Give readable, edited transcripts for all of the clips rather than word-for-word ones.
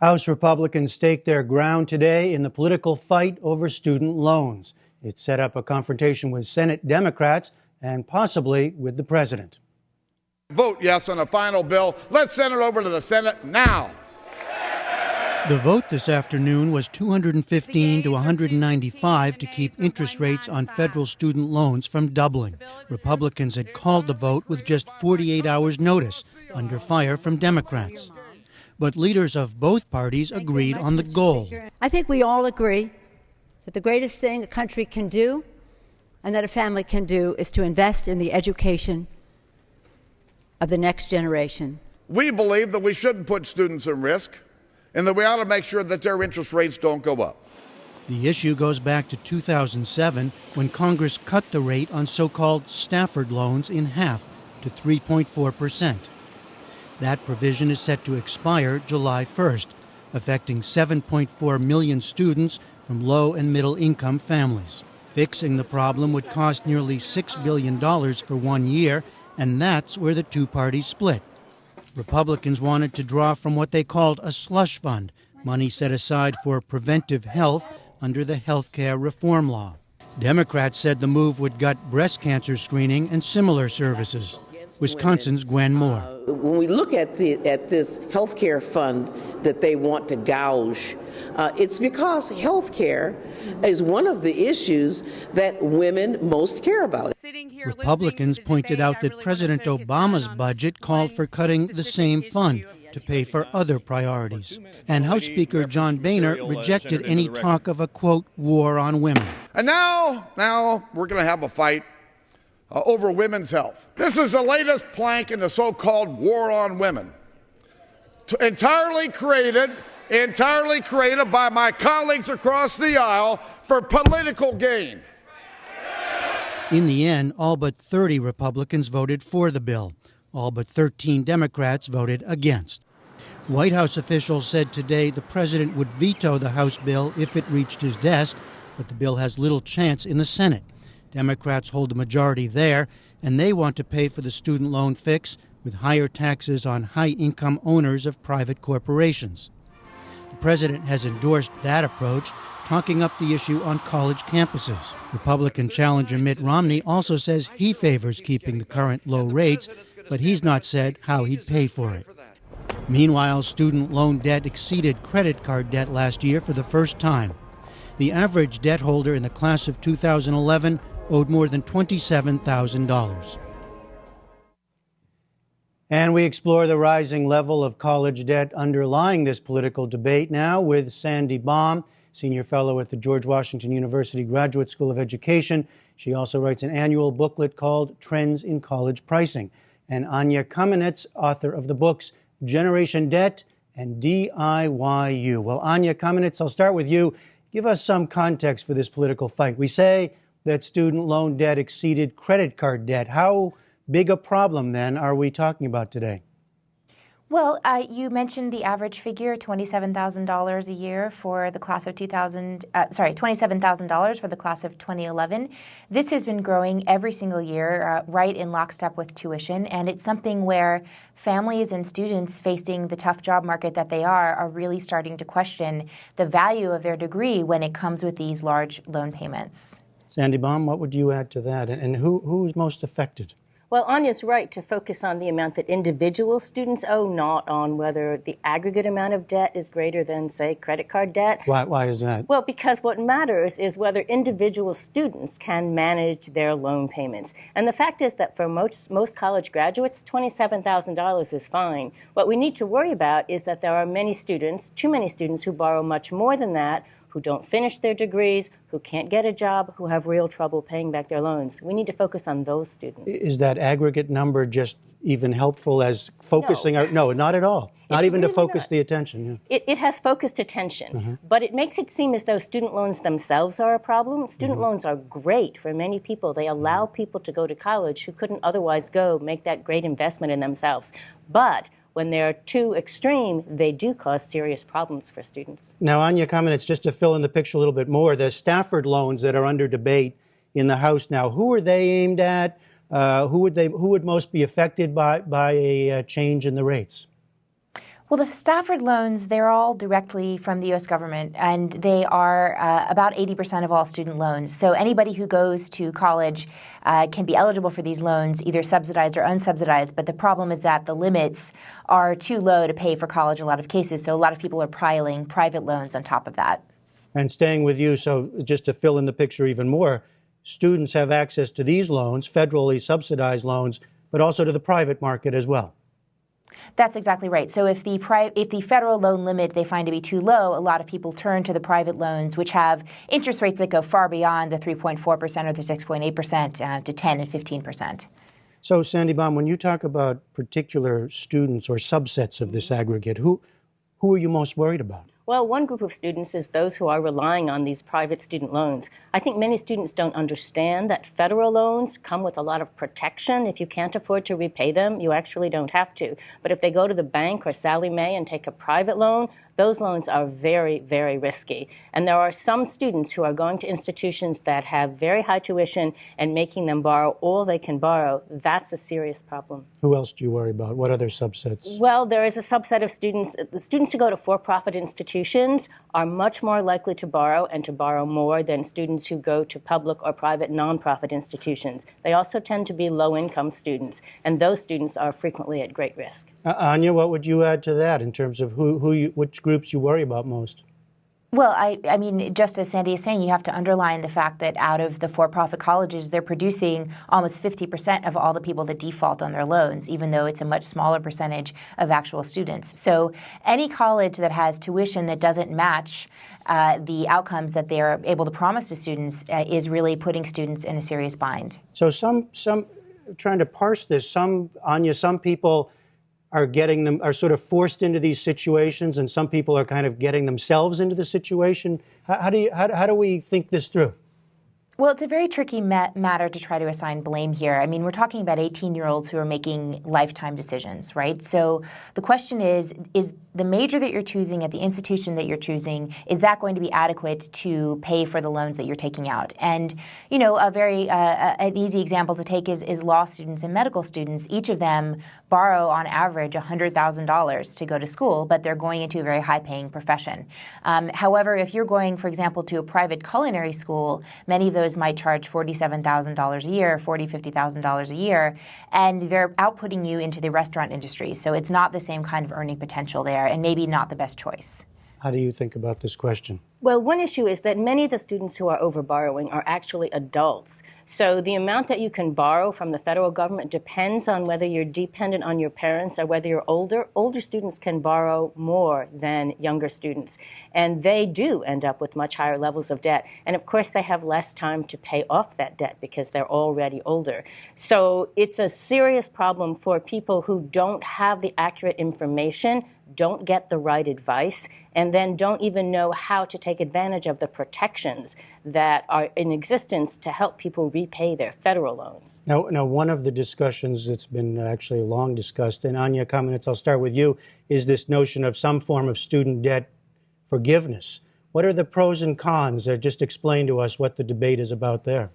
House Republicans staked their ground today in the political fight over student loans. It set up a confrontation with Senate Democrats and possibly with the president. Vote yes on the final bill. Let's send it over to the Senate now. The vote this afternoon was 215 to 195 to keep interest rates on federal student loans from doubling. Republicans had called the vote with just 48 hours' notice, under fire from Democrats. But leaders of both parties agreed on the goal. I think we all agree that the greatest thing a country can do and that a family can do is to invest in the education of the next generation. We believe that we shouldn't put students at risk and that we ought to make sure that their interest rates don't go up. The issue goes back to 2007 when Congress cut the rate on so-called Stafford loans in half to 3.4%. That provision is set to expire July 1st, affecting 7.4 million students from low and middle income families. Fixing the problem would cost nearly $6 billion for 1 year, and that's where the two parties split. Republicans wanted to draw from what they called a slush fund, money set aside for preventive health under the health care reform law. Democrats said the move would gut breast cancer screening and similar services. Wisconsin's Gwen Moore. When we look at this health care fund that they want to gouge, it's because health care is one of the issues that women most care about. Republicans pointed out that President Obama's budget called for cutting the same fund to pay for other priorities. And House Speaker John Boehner rejected any talk of a, quote, war on women. And now we're going to have a fight over women's health. This is the latest plank in the so-called war on women, entirely created by my colleagues across the aisle for political gain. In the end, all but 30 Republicans voted for the bill. All but 13 Democrats voted against. White House officials said today the president would veto the House bill if it reached his desk, but the bill has little chance in the Senate. Democrats hold the majority there, and they want to pay for the student loan fix with higher taxes on high-income owners of private corporations. The president has endorsed that approach, talking up the issue on college campuses. Republican challenger Mitt Romney also says he favors keeping the current low rates, but he's not said how he'd pay for it. Meanwhile, student loan debt exceeded credit card debt last year for the first time. The average debt holder in the class of 2011 owed more than $27,000. And we explore the rising level of college debt underlying this political debate now with Sandy Baum, senior fellow at the George Washington University Graduate School of Education. She also writes an annual booklet called Trends in College Pricing. And Anya Kamenetz, author of the books Generation Debt and DIYU. Well, Anya Kamenetz, I'll start with you. Give us some context for this political fight. We say that student loan debt exceeded credit card debt. How big a problem, then, are we talking about today? Well, you mentioned the average figure, $27,000 a year for the class of $27,000 for the class of 2011. This has been growing every single year, right in lockstep with tuition, and it's something where families and students facing the tough job market that they are really starting to question the value of their degree when it comes with these large loan payments. Sandy Baum, what would you add to that? And who's most affected? Well, Anya's right to focus on the amount that individual students owe, not on whether the aggregate amount of debt is greater than, say, credit card debt. Why is that? Well, because what matters is whether individual students can manage their loan payments. And the fact is that for most college graduates, $27,000 is fine. What we need to worry about is that there are many students, too many students, who borrow much more than that, who don't finish their degrees, who can't get a job, who have real trouble paying back their loans. We need to focus on those students. Is that aggregate number just even helpful as focusing? No, no, not at all. Not even really to focus the attention. Yeah. It has focused attention, but it makes it seem as though student loans themselves are a problem. Student loans are great for many people. They allow people to go to college who couldn't otherwise go, make that great investment in themselves. But when they're too extreme, they do cause serious problems for students. Now, Anya Kamenetz, just to fill in the picture a little bit more, the Stafford loans that are under debate in the House now, who are they aimed at? Who would most be affected by a change in the rates? Well, the Stafford loans, they're all directly from the U.S. government, and they are about 80% of all student loans. So anybody who goes to college can be eligible for these loans, either subsidized or unsubsidized. But the problem is that the limits are too low to pay for college in a lot of cases. So a lot of people are piling private loans on top of that. And staying with you, so just to fill in the picture even more, students have access to these loans, federally subsidized loans, but also to the private market as well. That's exactly right. So if the federal loan limit they find to be too low, a lot of people turn to the private loans, which have interest rates that go far beyond the 3.4% or the 6.8% to 10 and 15%. So, Sandy Baum, when you talk about particular students or subsets of this aggregate, who are you most worried about? Well, one group of students is those who are relying on these private student loans. I think many students don't understand that federal loans come with a lot of protection. If you can't afford to repay them, you actually don't have to. But if they go to the bank or Sallie Mae and take a private loan, those loans are very, very risky. And there are some students who are going to institutions that have very high tuition and making them borrow all they can borrow. That's a serious problem. Who else do you worry about? What other subsets? Well, there is a subset of students. The students who go to for-profit institutions are much more likely to borrow and to borrow more than students who go to public or private nonprofit institutions. They also tend to be low-income students, and those students are frequently at great risk. Anya, what would you add to that in terms of which groups you worry about most? Well, I mean, just as Sandy is saying, you have to underline the fact that out of the for-profit colleges, they're producing almost 50% of all the people that default on their loans, even though it's a much smaller percentage of actual students. So any college that has tuition that doesn't match the outcomes that they're able to promise to students is really putting students in a serious bind. So some trying to parse this, Anya, some people are sort of forced into these situations, and some people are kind of getting themselves into the situation. How do we think this through? Well, it's a very tricky matter to try to assign blame here. I mean, we're talking about 18-year-olds who are making lifetime decisions, right? So the question is the major that you're choosing at the institution that you're choosing, is that going to be adequate to pay for the loans that you're taking out? And, you know, an easy example to take is law students and medical students. Each of them borrow on average $100,000 to go to school, but they're going into a very high-paying profession. However, if you're going, for example, to a private culinary school, many of those might charge $47,000 a year, $40,000, $50,000 a year, and they're outputting you into the restaurant industry. So it's not the same kind of earning potential there, and maybe not the best choice. How do you think about this question? Well, one issue is that many of the students who are overborrowing are actually adults. So the amount that you can borrow from the federal government depends on whether you're dependent on your parents or whether you're older. Older students can borrow more than younger students, and they do end up with much higher levels of debt. And of course, they have less time to pay off that debt because they're already older. So it's a serious problem for people who don't have the accurate information, don't get the right advice, and then don't even know how to take advantage of the protections that are in existence to help people repay their federal loans. Now, one of the discussions that's been actually long discussed, and Anya Kamenetz, I'll start with you, is this notion of some form of student debt forgiveness. What are the pros and cons? Just explain to us what the debate is about there.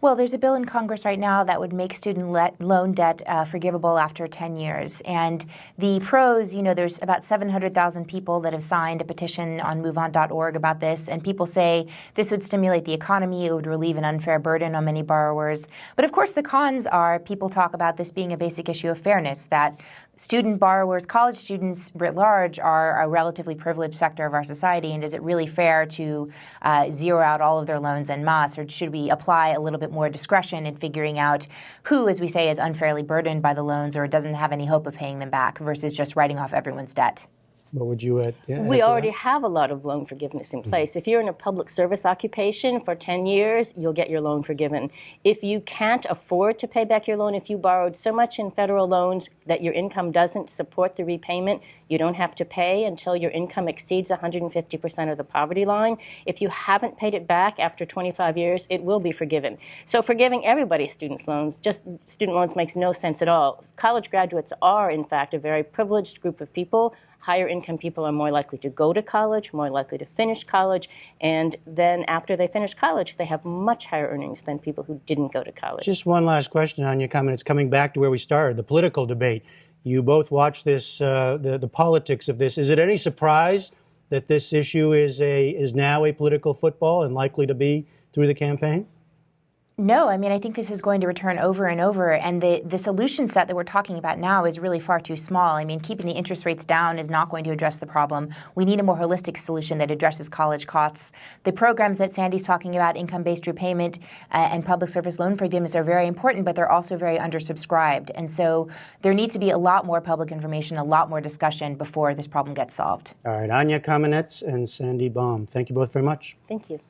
Well, there's a bill in Congress right now that would make student loan debt forgivable after 10 years. And the pros, you know, there's about 700,000 people that have signed a petition on MoveOn.org about this. And people say this would stimulate the economy. It would relieve an unfair burden on many borrowers. But of course, the cons are people talk about this being a basic issue of fairness, that student borrowers, college students writ large, are a relatively privileged sector of our society, and is it really fair to zero out all of their loans en masse, or should we apply a little bit more discretion in figuring out who, as we say, is unfairly burdened by the loans or doesn't have any hope of paying them back versus just writing off everyone's debt? What would you add? Yeah, we already have a lot of loan forgiveness in place. If you're in a public service occupation for 10 years, you'll get your loan forgiven. If you can't afford to pay back your loan, if you borrowed so much in federal loans that your income doesn't support the repayment, you don't have to pay until your income exceeds 150% of the poverty line. If you haven't paid it back after 25 years, it will be forgiven. So forgiving everybody's student loans makes no sense at all. College graduates are, in fact, a very privileged group of people. Higher income people are more likely to go to college, more likely to finish college, and then after they finish college, they have much higher earnings than people who didn't go to college. Just one last question, Anya Kamenetz, coming back to where we started, the political debate. You both watch this, the politics of this. Is it any surprise that this issue is now a political football and likely to be through the campaign? No, I mean, I think this is going to return over and over, and the solution set that we're talking about now is really far too small. I mean, keeping the interest rates down is not going to address the problem. We need a more holistic solution that addresses college costs. The programs that Sandy's talking about, income-based repayment and public service loan forgiveness, are very important, but they're also very undersubscribed. And so there needs to be a lot more public information, a lot more discussion before this problem gets solved. All right, Anya Kamenetz and Sandy Baum, thank you both very much. Thank you.